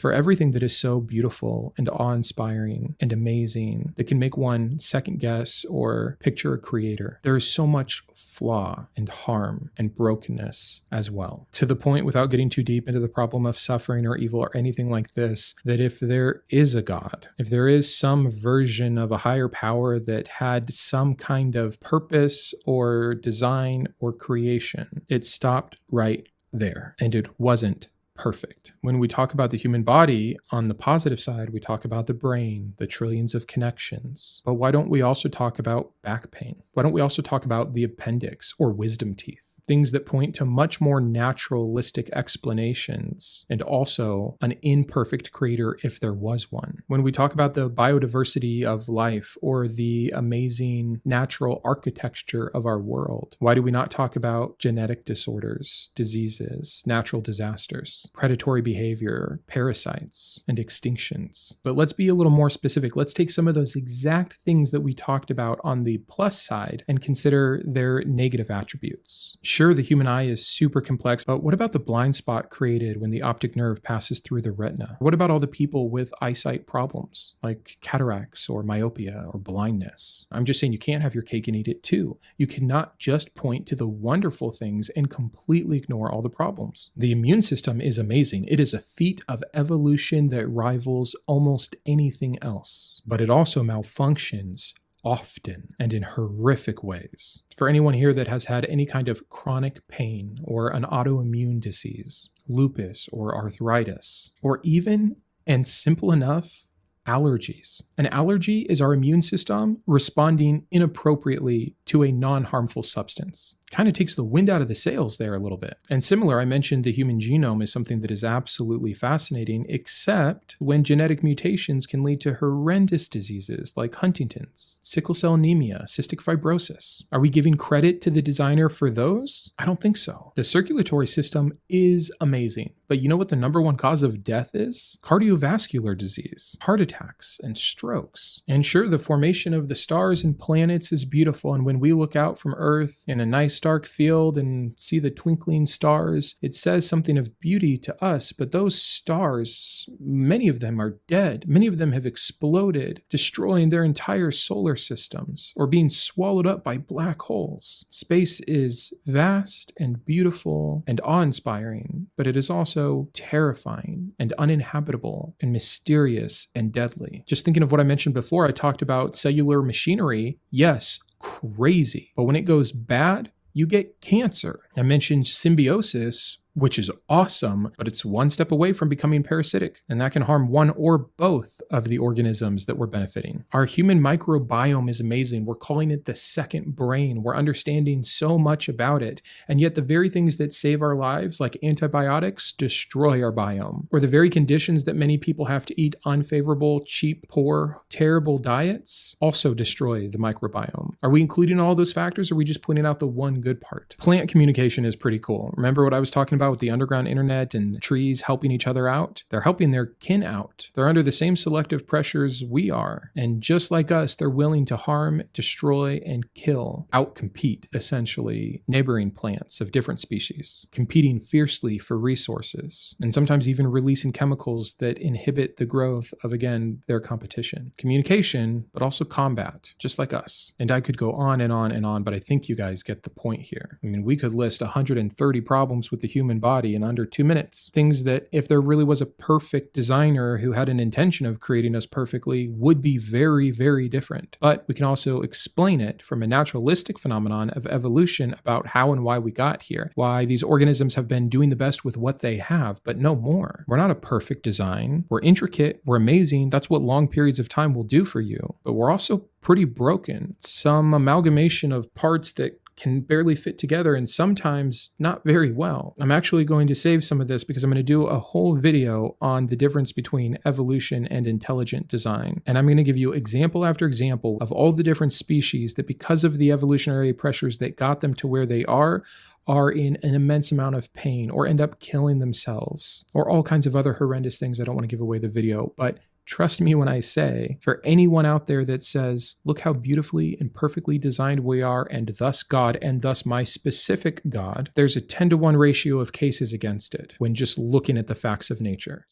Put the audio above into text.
For everything that is so beautiful and awe-inspiring and amazing that can make one second guess or picture a creator, there is so much flaw and harm and brokenness as well. To the point, without getting too deep into the problem of suffering or evil or anything like this, that if there is a God, if there is some version of a higher power that had some kind of purpose or design or creation, it stopped right there, and it wasn't perfect. When we talk about the human body, on the positive side, we talk about the brain, the trillions of connections. But why don't we also talk about back pain? Why don't we also talk about the appendix or wisdom teeth? Things that point to much more naturalistic explanations, and also an imperfect creator if there was one. When we talk about the biodiversity of life or the amazing natural architecture of our world, why do we not talk about genetic disorders, diseases, natural disasters, predatory behavior, parasites, and extinctions? But let's be a little more specific. Let's take some of those exact things that we talked about on the plus side and consider their negative attributes. Sure, the human eye is super complex, but what about the blind spot created when the optic nerve passes through the retina? What about all the people with eyesight problems, like cataracts or myopia or blindness? I'm just saying you can't have your cake and eat it too. You cannot just point to the wonderful things and completely ignore all the problems. The immune system is amazing. It is a feat of evolution that rivals almost anything else, but it also malfunctions often and in horrific ways. For anyone here that has had any kind of chronic pain or an autoimmune disease, lupus or arthritis, or even, and simple enough, allergies. An allergy is our immune system responding inappropriately to a non-harmful substance. Kind of takes the wind out of the sails there a little bit. And similar, I mentioned the human genome is something that is absolutely fascinating, except when genetic mutations can lead to horrendous diseases like Huntington's, sickle cell anemia, cystic fibrosis. Are we giving credit to the designer for those? I don't think so. The circulatory system is amazing, but you know what the number one cause of death is? Cardiovascular disease, heart attacks, and strokes. And sure, the formation of the stars and planets is beautiful, and when we look out from Earth in a nice dark field and see the twinkling stars, it says something of beauty to us, but those stars, many of them are dead. Many of them have exploded, destroying their entire solar systems or being swallowed up by black holes. Space is vast and beautiful and awe-inspiring, but it is also terrifying and uninhabitable and mysterious and deadly. Just thinking of what I mentioned before, I talked about cellular machinery. Yes, crazy. But when it goes bad, you get cancer. I mentioned symbiosis, which is awesome, but it's one step away from becoming parasitic, and that can harm one or both of the organisms that we're benefiting. Our human microbiome is amazing. We're calling it the second brain. We're understanding so much about it, and yet the very things that save our lives, like antibiotics, destroy our biome, or the very conditions that many people have to eat unfavorable, cheap, poor, terrible diets also destroy the microbiome. Are we including all those factors, or are we just pointing out the one good part? Plant communication is pretty cool. Remember what I was talking about with the underground internet and trees helping each other out? They're helping their kin out. They're under the same selective pressures we are. And just like us, they're willing to harm, destroy, and kill, outcompete, essentially, neighboring plants of different species, competing fiercely for resources, and sometimes even releasing chemicals that inhibit the growth of, again, their competition. Communication, but also combat, just like us. And I could go on and on and on, but I think you guys get the point here. I mean, we could list 130 problems with the human body in under 2 minutes. Things that, if there really was a perfect designer who had an intention of creating us perfectly, would be very, very different. But we can also explain it from a naturalistic phenomenon of evolution about how and why we got here, why these organisms have been doing the best with what they have, but no more. We're not a perfect design. We're intricate. We're amazing. That's what long periods of time will do for you. But we're also pretty broken. Some amalgamation of parts that can barely fit together and sometimes not very well. I'm actually going to save some of this because I'm going to do a whole video on the difference between evolution and intelligent design. And I'm going to give you example after example of all the different species that, because of the evolutionary pressures that got them to where they are in an immense amount of pain or end up killing themselves, or all kinds of other horrendous things. I don't want to give away the video, but trust me when I say, for anyone out there that says, look how beautifully and perfectly designed we are, and thus God, and thus my specific God, there's a 10-to-1 ratio of cases against it when just looking at the facts of nature.